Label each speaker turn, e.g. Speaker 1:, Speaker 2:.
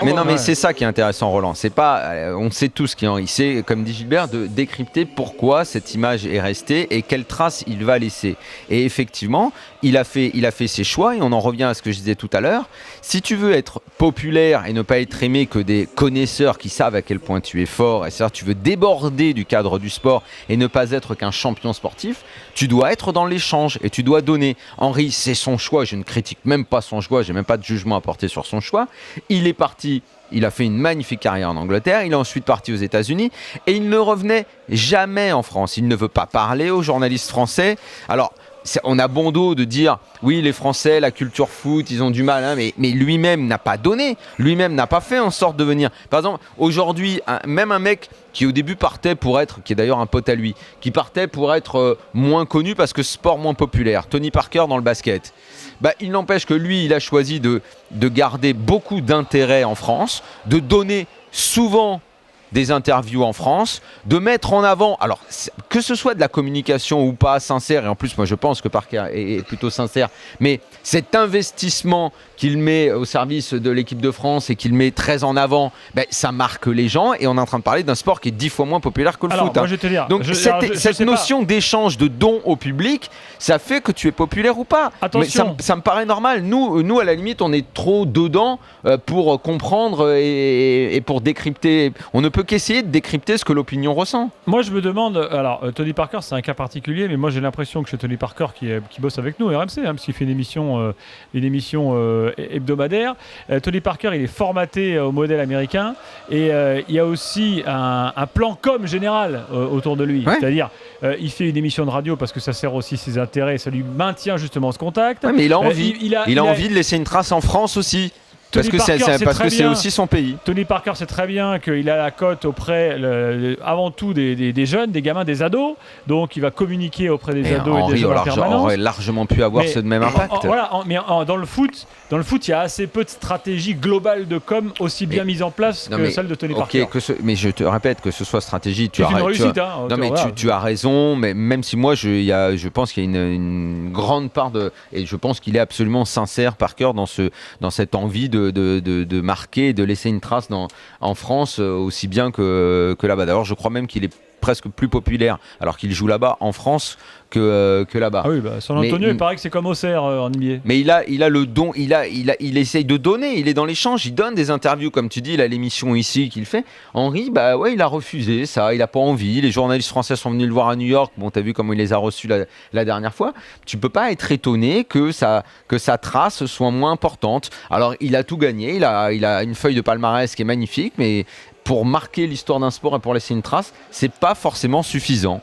Speaker 1: Mais non, mais c'est ça qui est intéressant, Roland. C'est pas, on sait tous qui Henry. C'est, comme dit Gilbert, de décrypter pourquoi cette image est restée et quelles traces il va laisser. Et effectivement, il a fait ses choix et on en revient à ce que je disais tout à l'heure. Si tu veux être populaire et ne pas être aimé que des connaisseurs qui savent à quel point tu es fort, et c'est-à-dire tu veux déborder du cadre du sport et ne pas être qu'un champion sportif, tu dois être dans l'échange et tu dois donner. Henry, c'est son choix. Je ne critique même pas son choix. J'ai même pas de jugement à porter sur son choix. Il est parti. Il a fait une magnifique carrière en Angleterre, il est ensuite parti aux États-Unis et il ne revenait jamais en France. Il ne veut pas parler aux journalistes français. Alors, on a bon dos de dire oui, les Français, la culture foot, ils ont du mal, hein, mais lui-même n'a pas donné, lui-même n'a pas fait en sorte de venir. Par exemple, aujourd'hui, même un mec qui au début partait pour être, qui est d'ailleurs un pote à lui, qui partait pour être moins connu parce que sport moins populaire, Tony Parker dans le basket. Bah, il n'empêche que lui, il a choisi de garder beaucoup d'intérêt en France, de donner souvent des interviews en France, de mettre en avant, alors que ce soit de la communication ou pas sincère, et en plus moi je pense que Parker est plutôt sincère, mais cet investissement qu'il met au service de l'équipe de France et qu'il met très en avant, ben, ça marque les gens et on est en train de parler d'un sport qui est 10 fois moins populaire que le foot.
Speaker 2: Moi, je vais te dire,
Speaker 1: donc cette notion d'échange, de don au public, ça fait que tu es populaire ou pas.
Speaker 2: Attention.
Speaker 1: Mais ça me paraît normal. Nous à la limite on est trop dedans pour comprendre et pour décrypter. On ne peut qu'essayer de décrypter ce que l'opinion ressent.
Speaker 2: Moi je me demande, alors Tony Parker c'est un cas particulier, mais moi j'ai l'impression que chez Tony Parker qui bosse avec nous RMC, parce qu'il fait une émission hebdomadaire, Tony Parker il est formaté au modèle américain et il y a aussi un plan com général autour de lui, c'est-à-dire il fait une émission de radio parce que ça sert aussi ses intérêts, ça lui maintient justement ce contact.
Speaker 1: Ouais, mais il a envie, il a envie de laisser une trace en France aussi. Parce que c'est aussi son pays.
Speaker 2: Tony Parker sait très bien qu'il a la cote auprès, avant tout, des jeunes, des gamins, des ados. Donc, il va communiquer auprès des ados et des jeunes en permanence.
Speaker 1: Aurait largement pu avoir ce même impact.
Speaker 2: Dans le foot, il y a assez peu de stratégie globale de com aussi bien mise en place que celle de Tony Parker.
Speaker 1: Mais je te répète que ce soit stratégie, tu as raison. Mais même si moi, je pense qu'il y a une grande part de... Et je pense qu'il est absolument sincère, Parker, dans cette envie de marquer, de laisser une trace en France aussi bien que là-bas. D'ailleurs, je crois même qu'il est presque plus populaire alors qu'il joue là-bas en France que là-bas.
Speaker 2: Ah oui, San Antonio, il paraît que c'est comme Auxerre en NBA.
Speaker 1: Mais il a le don, il essaye de donner, il est dans l'échange, il donne des interviews comme tu dis, il a l'émission ici qu'il fait. Henry, il a refusé ça, il a pas envie. Les journalistes français sont venus le voir à New York. Bon, t'as vu comment il les a reçus la dernière fois. Tu peux pas être étonné que sa trace soit moins importante. Alors, il a tout gagné, il a une feuille de palmarès qui est magnifique, mais pour marquer l'histoire d'un sport et pour laisser une trace, c'est pas forcément suffisant.